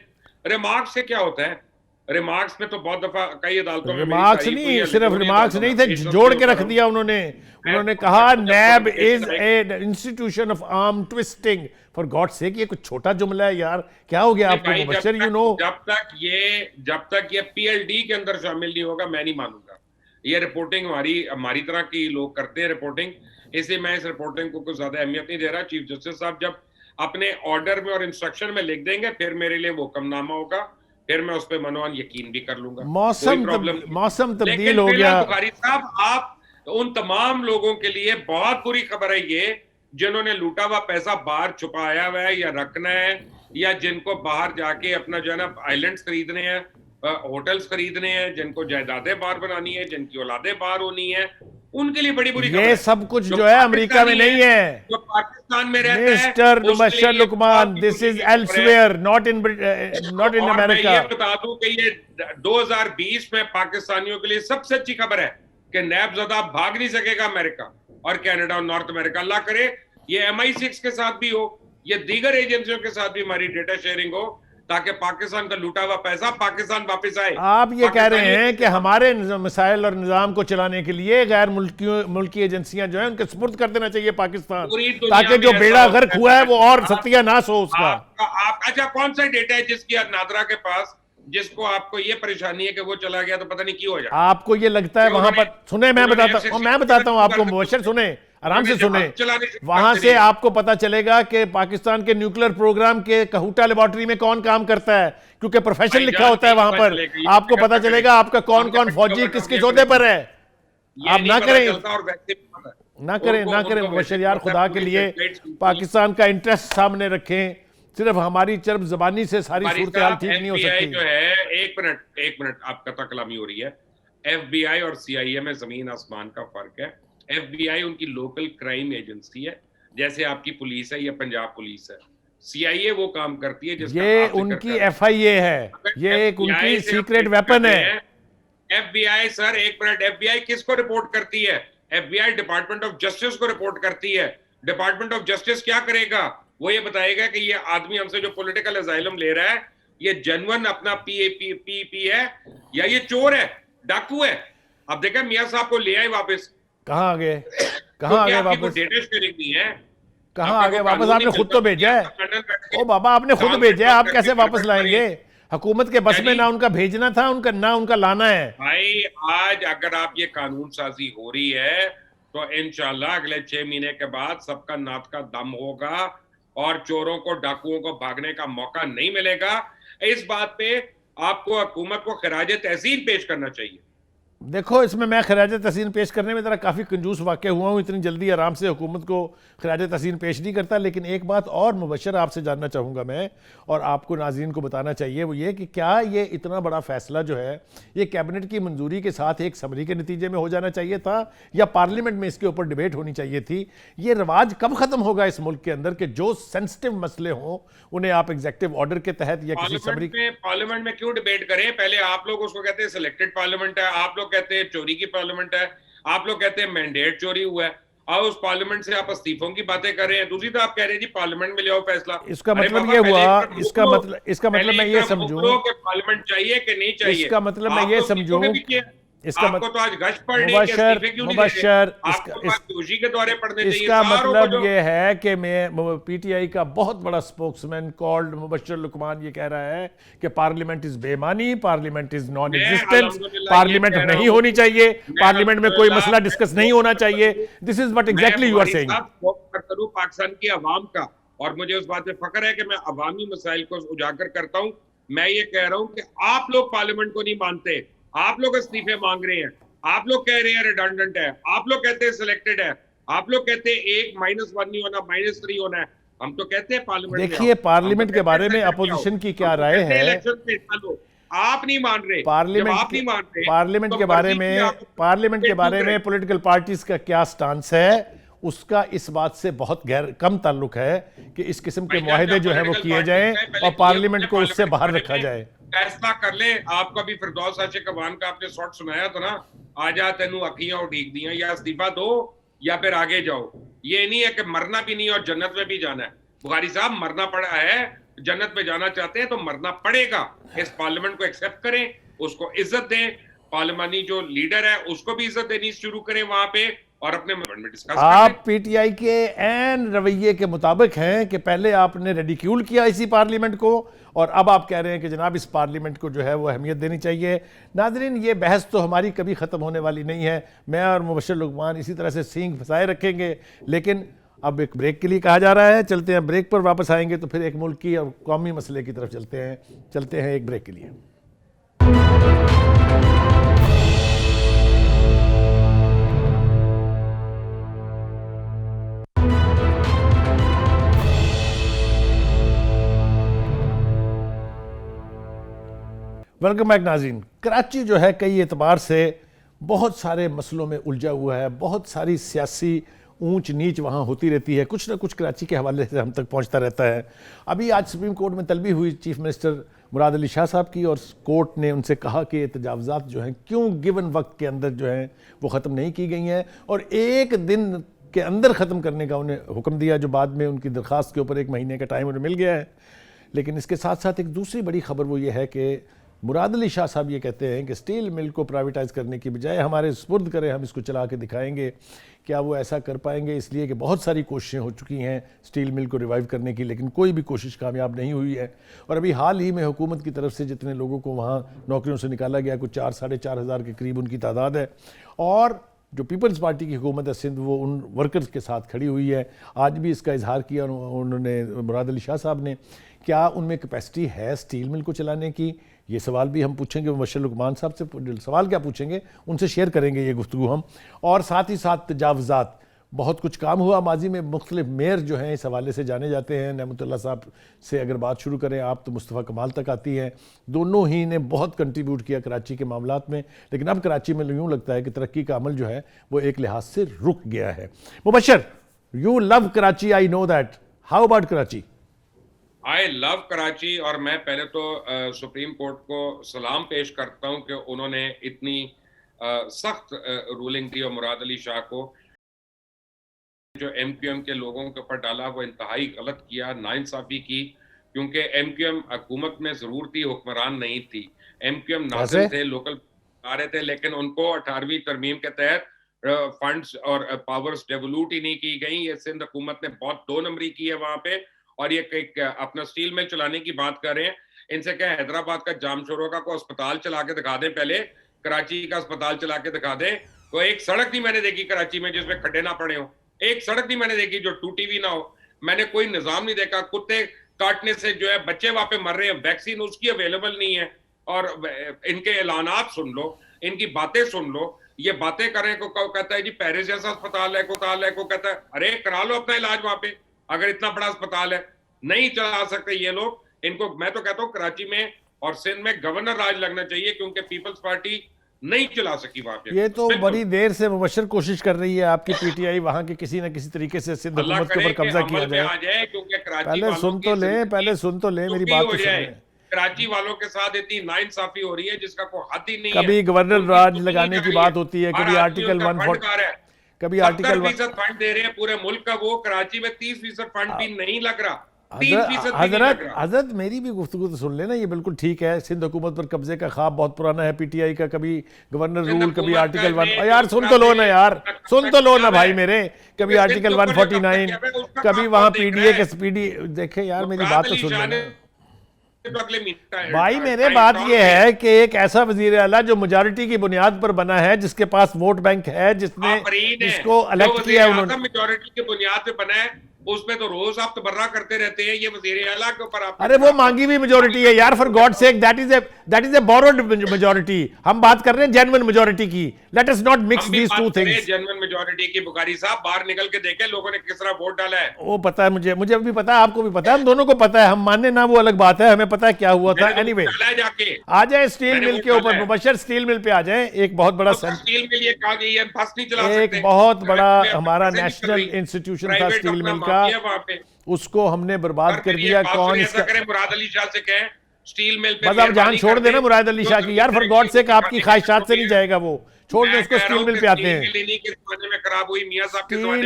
रिमार्क्स से क्या होता है? रिमार्क्स में तो बहुत दफा कई अदालतों में रिमार्क्स नहीं, सिर्फ रिमार्क्स नहीं थे, जोड़ के रख दिया उन्होंने कहा NAB is a institution of arm twisting. For God sake, ये कुछ छोटा जुमला है यार, क्या हो गया आपको मुबशर? यू नो, जब तक ये पीएलडी के अंदर शामिल नहीं होगा मैं नहीं मानूंगा। ये रिपोर्टिंग हमारी तरह की लोग करते हैं रिपोर्टिंग, इसलिए मैं इस रिपोर्टिंग को कुछ ज्यादा अहमियत नहीं दे रहा। चीफ जस्टिस साहब जब अपने ऑर्डर में और इंस्ट्रक्शन में लिख देंगे फिर मेरे लिए वो हुक्मनामा होगा, फिर मैं उस पर मनोवन यकीन भी कर लूंगा। मौसम तब्दील हो गया। बुखारी साहब, आप उन तमाम लोगों के लिए बहुत बुरी खबर है ये, जिन्होंने लूटा हुआ पैसा बाहर छुपाया हुआ है या रखना है, या जिनको बाहर जाके अपना जो है ना आइलैंड्स खरीदने हैं, होटल्स खरीदने हैं, जिनको जायदादें बाहर बनानी है, जिनकी औलादें बाहर होनी है, उनके लिए बड़ी बुरी खबर है। ये सब कुछ जो है अमेरिका में नहीं है, जो पाकिस्तान में रहता है। Mister Mubashar Luqman, this is elsewhere, not in America. ये बता दूं कि ये 2020 में पाकिस्तानियों के लिए सबसे अच्छी खबर है कि नैब ज़दा भाग नहीं सकेगा अमेरिका और कनाडा और नॉर्थ अमेरिका। अल्लाह करे ये MI6 के साथ भी हो, ये दीगर एजेंसियों के साथ भी हमारी डेटा शेयरिंग हो, ताकि पाकिस्तान का लूटा हुआ पैसा पाकिस्तान वापस आए। आप ये कह रहे हैं कि हमारे मिसाइल और निजाम को चलाने के लिए गैर मुल्की एजेंसियां जो है उनके सुपुर्द कर देना चाहिए पाकिस्तान, ताकि जो बेड़ा गर्क हुआ है वो और सत्यानाश हो उसका। अच्छा, कौन सा डेटा है जिसकी नादरा के पास, जिसको आपको ये परेशानी है कि वो चला गया तो पता नहीं क्यों हो जाए? आपको ये लगता है वहां पर, सुने मैं बताता हूं आपको मुबशर, सुने आराम से सुने। वहां से आपको पता चलेगा कि पाकिस्तान के न्यूक्लियर प्रोग्राम के कहूटा लेबोरेटरी में कौन काम करता है, क्योंकि प्रोफेशन लिखा होता है वहां पर। आपको पता चलेगा आपका कौन कौन फौजी किसके जोधे पर है। आप ना करें मुबशर यार, खुदा के लिए पाकिस्तान का इंटरेस्ट सामने रखें। सिर्फ हमारी चरब जबानी से सारी सूरत हाल ठीक नहीं हो सकती। जो है, एक मिनट आप कथा कलामी हो रही है। FBI और CIA में जमीन आसमान का फर्क है। FBI उनकी लोकल क्राइम एजेंसी है, जैसे आपकी पुलिस है या पंजाब पुलिस है। CIA वो काम करती है जिसका ये उनकी FIA है, ये एक उनकी सीक्रेट वेपन है। FBI सर, एक मिनट, FBI किसको रिपोर्ट करती है? FBI डिपार्टमेंट ऑफ जस्टिस को रिपोर्ट करती है। डिपार्टमेंट ऑफ जस्टिस क्या करेगा? वो ये बताएगा कि ये आदमी हमसे जो पॉलिटिकल असाइलम ले रहा है, ये जेन्युइन अपना PAP है या ये चोर है, डाकू है। अब देखा मियां साहब को ले आए वापस। कहाँ आ गए वापस? डेटा शेयरिंग नहीं है। कहाँ आ गए वापस? आपने खुद तो भेजा है। ओ बाबा, आपने खुद भेजा है, आप कैसे वापस लाएंगे? हुकूमत के बस में ना उनका भेजना था, ना उनका लाना है। भाई आज अगर आप ये कानून साजी हो रही है तो इंशाल्लाह अगले 6 महीने के बाद सबका नात का दम होगा। और चोरों को, डाकुओं को भागने का मौका नहीं मिलेगा। इस बात पे आपको हुकूमत को खिराज तहसीन पेश करना चाहिए। देखो, इसमें मैं खराज तहसीन पेश करने में ज़रा काफ़ी कंजूस वाक़ हुआ हूँ। इतनी जल्दी आराम से हुकूमत को खराज तहसीन पेश नहीं करता। लेकिन एक बात और मुबशर आपसे जानना चाहूँगा मैं, और आपको नाज़रीन को बताना चाहिए, वो ये कि क्या ये इतना बड़ा फ़ैसला जो है ये कैबिनेट की मंजूरी के साथ एक समरी के नतीजे में हो जाना चाहिए था, या पार्लियामेंट में इसके ऊपर डिबेट होनी चाहिए थी? ये रिवाज कब ख़त्म होगा इस मुल्क के अंदर कि जो सेंसिटिव मसले हों उन्हें आप एग्जेक्टिव ऑर्डर के तहत या किसी समरी पार्लियामेंट में क्यों डिबेट करें? पहले आप लोग उसको कहते हैं सिलेक्टेड पार्लियामेंट है, आप लोग कहते हैं चोरी की पार्लियामेंट है, आप लोग कहते हैं मैंडेट चोरी हुआ है, और उस पार्लियामेंट से आप इस्तीफों की बातें कर रहे हैं। दूसरी तो आप कह रहे हैं जी पार्लियामेंट में ले आओ फैसला। इसका मतलब ये हुआ, इसका मतलब मैं ये समझूं कि पार्लियामेंट चाहिए कि नहीं चाहिए, इसका मतलब मैं ये समझूं, इसका आपको तो आज गश्त पढ़ने मुबशर के दौरे पढ़ने चाहिए। इसका मतलब ये है कि मैं पीटीआई का बहुत बड़ा स्पोक्समैन कॉल्ड मुबशर लुकमान ये कह रहा है कि पार्लियामेंट इज बेमानी, parliament is non existence, parliament नहीं होनी चाहिए, पार्लियामेंट में कोई मसला डिस्कस नहीं होना चाहिए। This is what exactly you are saying. Pakistan की आवाम का, और मुझे उस बात पे फख्र है कि मैं अवामी मसाइल को उजागर करता हूं। मैं ये कह रहा हूं कि आप लोग पार्लियामेंट को नहीं मानते, आप लोग इस्तीफे मांग रहे हैं, आप लोग कह रहे हैं रिडंडेंट है, आप लोग कहते हैं सिलेक्टेड है, आप लोग कहते हैं 1 -1 नहीं होना, -3 होना है। हम तो कहते हैं पार्लियामेंट। देखिए, पार्लियामेंट के बारे में अपोजिशन की क्या राय है? इलेक्शन में आप नहीं मान रहे, पार्लियामेंट के बारे में पॉलिटिकल पार्टीज का क्या स्टांस है, उसका इस बात से बहुत कम ताल्लुक है कि इस किस्म के मुआहदे जो है वो किए जाएं और पार्लियामेंट को उससे बाहर रखा जाए। फैसला कर ले। आपको भी फिरदौस आशिक अवान का आपने शॉट सुनाया था ना, आजा तेनू अखियां उड़ीक दियां, या इस्तीफा दो या फिर आगे जाओ। ये नहीं है कि मरना भी नहीं और जन्नत में भी जाना है। बुखारी साहब, मरना पड़ा है, जन्नत में जाना चाहते हैं तो मरना पड़ेगा। इस पार्लियामेंट को एक्सेप्ट करें, उसको इज्जत दें, पार्लियामानी जो लीडर है उसको भी इज्जत देनी शुरू करें वहां पे, और अपने में डिस्कस करें। आप पीटीआई के एन रवैये के मुताबिक हैं कि पहले आपने रेडिक्यूल किया इसी पार्लियामेंट को और अब आप कह रहे हैं कि जनाब इस पार्लियामेंट को जो है वो अहमियत देनी चाहिए। नाज़रीन, ये बहस तो हमारी कभी ख़त्म होने वाली नहीं है। मैं और मुबशर लुकमान इसी तरह से सींग फंसाए रखेंगे, लेकिन अब एक ब्रेक के लिए कहा जा रहा है। चलते हैं ब्रेक पर, वापस आएंगे तो फिर एक मुल्की और कौमी मसले की तरफ चलते हैं एक ब्रेक के लिए। वेलकम बैक नाज़रीन। कराची जो है कई एतबार से बहुत सारे मसलों में उलझा हुआ है, बहुत सारी सियासी ऊंच नीच वहाँ होती रहती है, कुछ ना कुछ कराची के हवाले से हम तक पहुँचता रहता है। अभी आज सुप्रीम कोर्ट में तलबी हुई चीफ मिनिस्टर मुराद अली शाह साहब की, और कोर्ट ने उनसे कहा कि तजावज़ात जो हैं क्यों गिवन वक्त के अंदर जो हैं वो ख़त्म नहीं की गई हैं, और एक दिन के अंदर ख़त्म करने का उन्हें हुक्म दिया, जो बाद में उनकी दरख्वास्त के ऊपर 1 महीने का टाइम उन्हें मिल गया है। लेकिन इसके साथ साथ एक दूसरी बड़ी खबर वो ये है कि मुराद अली शाह साहब ये कहते हैं कि स्टील मिल को प्राइवेटाइज़ करने की बजाय हमारे सुपुर्द करें, हम इसको चला के दिखाएंगे। क्या वो ऐसा कर पाएंगे? इसलिए कि बहुत सारी कोशिशें हो चुकी हैं स्टील मिल को रिवाइव करने की, लेकिन कोई भी कोशिश कामयाब नहीं हुई है। और अभी हाल ही में हुकूमत की तरफ से जितने लोगों को वहाँ नौकरियों से निकाला गया, कुछ 4-4.5 हज़ार के करीब उनकी तादाद है, और जो पीपल्स पार्टी की हुकूमत है सिंध वो उन वर्कर्स के साथ खड़ी हुई है। आज भी इसका इजहार किया उन्होंने, मुराद अली शाह साहब ने। क्या उनमें कैपेसिटी है स्टील मिल को चलाने की? ये सवाल भी हम पूछेंगे मुबशर लुकमान साहब से। सवाल क्या पूछेंगे उनसे शेयर करेंगे ये गुफ्तगू हम। और साथ ही साथ तजावज़ात, बहुत कुछ काम हुआ माजी में, मुख्तलिफ मेयर जो हैं इस हवाले से जाने जाते हैं। नेमतुल्लाह साहब से अगर बात शुरू करें आप तो मुस्तफ़ा कमाल तक आती है। दोनों ही ने बहुत कंट्रीब्यूट किया कराची के मामलात में, लेकिन अब कराची में यूँ लगता है कि तरक्की का अमल जो है वो एक लिहाज से रुक गया है। Mubashar, you love Karachi, I know that, how about Karachi? I love Karachi, और मैं पहले तो सुप्रीम कोर्ट को सलाम पेश करता हूं कि उन्होंने इतनी सख्त रूलिंग दी, और मुराद अली शाह को जो एमक्यूएम के लोगों के ऊपर डाला वो इंतहाई गलत किया, नाइंसाफी की, क्योंकि एमक्यूएम हुकूमत में जरूर थी, हुक्मरान नहीं थी। एमक्यूएम नाज़िम थे, लोकल आ रहे थे, लेकिन उनको 18वीं तरमीम के तहत फंड्स और पावर्स डेवलूट ही नहीं की गई। ये सिंध हुकूमत ने बहुत 2 नंबरी की है वहां पे। और ये अपना स्टील मिल चलाने की बात कर रहे हैं, इनसे क्या हैदराबाद का जामशोरोका को अस्पताल चला के दिखा दें, पहले कराची का अस्पताल चला के दिखा दें। तो एक सड़क नहीं मैंने देखी कराची में जिसमें खड्डे ना पड़े हो, एक सड़क नहीं मैंने देखी जो टूटी हुई ना हो। मैंने कोई निजाम नहीं देखा। कुत्ते काटने से जो है बच्चे वहां पे मर रहे हैं, वैक्सीन उसकी अवेलेबल नहीं है, और इनके ऐलानात सुन लो, इनकी बातें सुन लो। ये बातें करें को कहता है जी पेरिस जैसा अस्पताल है, को कहता है अरे करा लो अपना इलाज वहां पे, अगर इतना बड़ा अस्पताल है। नहीं चला सकते ये लोग। इनको मैं तो कहता हूँ कराची में और सिंध में गवर्नर राज लगना चाहिए, क्योंकि पीपल्स पार्टी नहीं चला सकी वहां पे। ये तो बड़ी देर से मुबशर कोशिश कर रही है आपकी पीटीआई वहां के किसी न किसी तरीके से सिंध हुकूमत के ऊपर कब्जा किया जाए। पहले सुन तो ले मेरी बात तो सुने। कराची वालों के साथ इतनी नाइंसाफी हो रही है जिसका कोई हद ही नहीं है। कभी गवर्नर राज लगाने की बात होती है, कभी आर्टिकल 140, कभी आर्टिकल 70% फंड दे रहे हैं पूरे मुल्क का, वो कराची में 30% फंड भी नहीं लग रहा। हजरत मेरी भी गुफ्तगू तो सुन लेना, ये बिल्कुल ठीक है। सिंध हुकूमत पर कब्जे का ख्वाब बहुत पुराना है पीटीआई का, कभी गवर्नर रूल, कभी आर्टिकल 1, यार सुन तो लो ना यार, सुन तो लो ना भाई मेरे, कभी आर्टिकल 149, कभी वहां पीडीए के पीडी। देखे यार मेरी बात तो सुन लेना भाई मेरे। बात ये है कि एक ऐसा वजीर आला जो मेजॉरिटी की बुनियाद पर बना है, जिसके पास वोट बैंक है, जिसको इलेक्ट किया है उन्होंने, मेजॉरिटी की बुनियाद पे बना है, उसमें तो रोज आप तबर्रा करते रहते हैं। ये वजीर आला के ऊपर आप, अरे वो मांगी हुई मेजॉरिटी है यार, for God sake, that is a borrowed majority. हम बात कर रहे हैं जेन्युइन मेजॉरिटी की। Let us not mix these two things. Genuine majority की बुखारी साहब, बाहर निकल के देखें लोगों ने किस तरह वोट डाला है। वो पता है मुझे भी पता है, आपको भी पता है, हम दोनों को पता है। हम माने ना वो अलग बात है, हमें पता है क्या हुआ था। एनीवे आ जाए स्टील मिल के ऊपर, मुबशर स्टील मिल पे आ जाए। एक बहुत बड़ा स्टील मिल, ये कहा गई है बस नहीं चला सकते। एक बहुत बड़ा हमारा नेशनल इंस्टीट्यूशन था स्टील मिल का, उसको हमने बर्बाद कर दिया। कौन इसका, मुराद अली शाह से कहें स्टील मिल पे, बस आप जान छोड़ देना मुराद अली शाह की यार, फॉर गॉड सेक, आपकी ख्वाहिशात से नहीं जाएगा वो, छोड़ दे उसको। स्टील मिल पे आते हैं, स्टील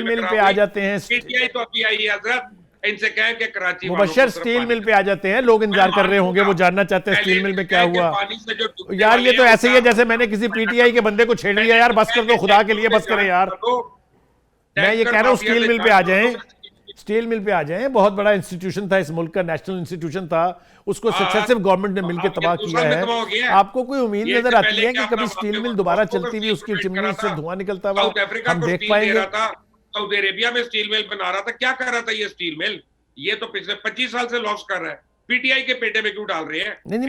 मिल पे आ जाते हैं। तो अभी आई है हजरत, इनसे कहें कि कराची मुबशर स्टील मिल पे आ जाते हैं। लोग इंतजार कर रहे होंगे, वो जानना चाहते हैं स्टील मिल में क्या हुआ। यार ये तो ऐसे ही है जैसे मैंने किसी पीटीआई के बंदे को छेड़ लिया। यार बस कर दो, खुदा के लिए बस करें यार। मैं ये कह रहा हूँ स्टील मिल पे आ जाएं, स्टील मिल पे आ जाएं। बहुत बड़ा इंस्टीट्यूशन था इस मुल्क का, नेशनल इंस्टीट्यूशन था, उसको सक्सेसिव गवर्नमेंट ने मिलकर तबाह किया है। आपको कोई उम्मीद नजर आती है कि कभी स्टील मिल दोबारा चलती हुई, उसकी चिमनी से धुआं निकलता हुआ हम देख पाएंगे? सऊदी अरेबिया में स्टील मिल बना रहा था, क्या कर रहा था ये स्टील मिल? ये तो पिछले 25 साल से लॉस कर रहा है। पीटीआई के पेटे में क्यों डाल रहे हैं? नहीं,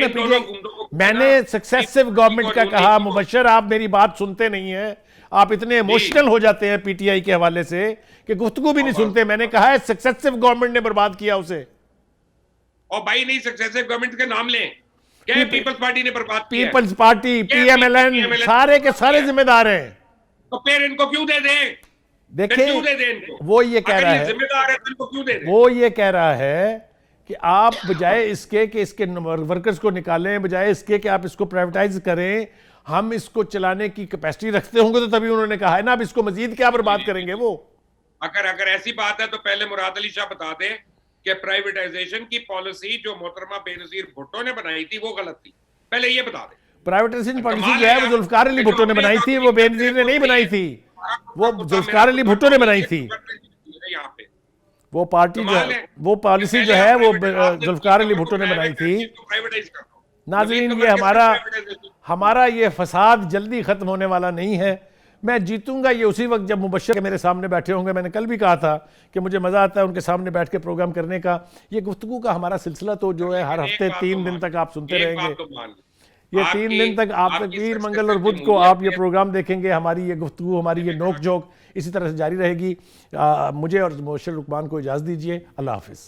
मैंने सक्सेसिव गवर्नमेंट का कहा। मुबशर आप मेरी बात सुनते नहीं है, आप इतने इमोशनल हो जाते हैं पीटीआई के हवाले से कि गुफ्तगू भी नहीं सुनते। मैंने कहा है सक्सेसिव गवर्नमेंट ने बर्बाद किया उसे। और भाई नहीं, सक्सेसिव गवर्नमेंट के नाम लें, क्या पीपल्स पार्टी ने बर्बाद किया? पीपल्स पार्टी, पीएमएलएन, सारे के सारे जिम्मेदार हैं। तो फिर इनको क्यों दे दें? देखिए वो ये कह रहा है, जिम्मेदार है तो इनको क्यों दे दें? वो ये कह रहा है कि आप बजाय इसके कि इसके वर्कर्स को निकालें, बजाय इसके कि आप इसको प्राइवेटाइज करें, हम इसको चलाने की कैपेसिटी रखते होंगे तो तभी उन्होंने कहा है ना, अब इसको मजीद क्या बर्बाद करेंगे वो। अगर ऐसी बात है तो पहले मुराद अली शाह बता दें कि प्राइवेटाइजेशन की पॉलिसी जो मोहतरमा बेनजीर भुट्टो ने बनाई थी वो गलत थी, पहले ये बता दें। प्राइवेटाइजेशन पॉलिसी जो है वो जुल्फकार अली भुट्टो ने बनाई थी, वो बेनजीर ने नहीं बनाई थी, वो जुल्फकार अली भुट्टो ने बनाई थी। यहाँ पे वो पार्टी जो है, वो पॉलिसी जो है वो जुल्फकार अली भुट्टो ने बनाई थी। नाज़रीन, ये हमारा ये फसाद जल्दी खत्म होने वाला नहीं है। मैं जीतूंगा ये उसी वक्त जब मुबशर के मेरे सामने बैठे होंगे। मैंने कल भी कहा था कि मुझे मजा आता है उनके सामने बैठ के प्रोग्राम करने का। ये गुफ्तगू का हमारा सिलसिला तो जो है हर हफ्ते 3 दिन तक आप सुनते रहेंगे। ये 3 दिन तक आप तक पीर, मंगल और बुध को आप ये प्रोग्राम देखेंगे। हमारी ये गुफ्तगू, हमारी ये नोक झोंक इसी तरह से जारी रहेगी। मुझे और मुबशर लुकमान को इजाज़त दीजिए। अल्लाह हाफिज़।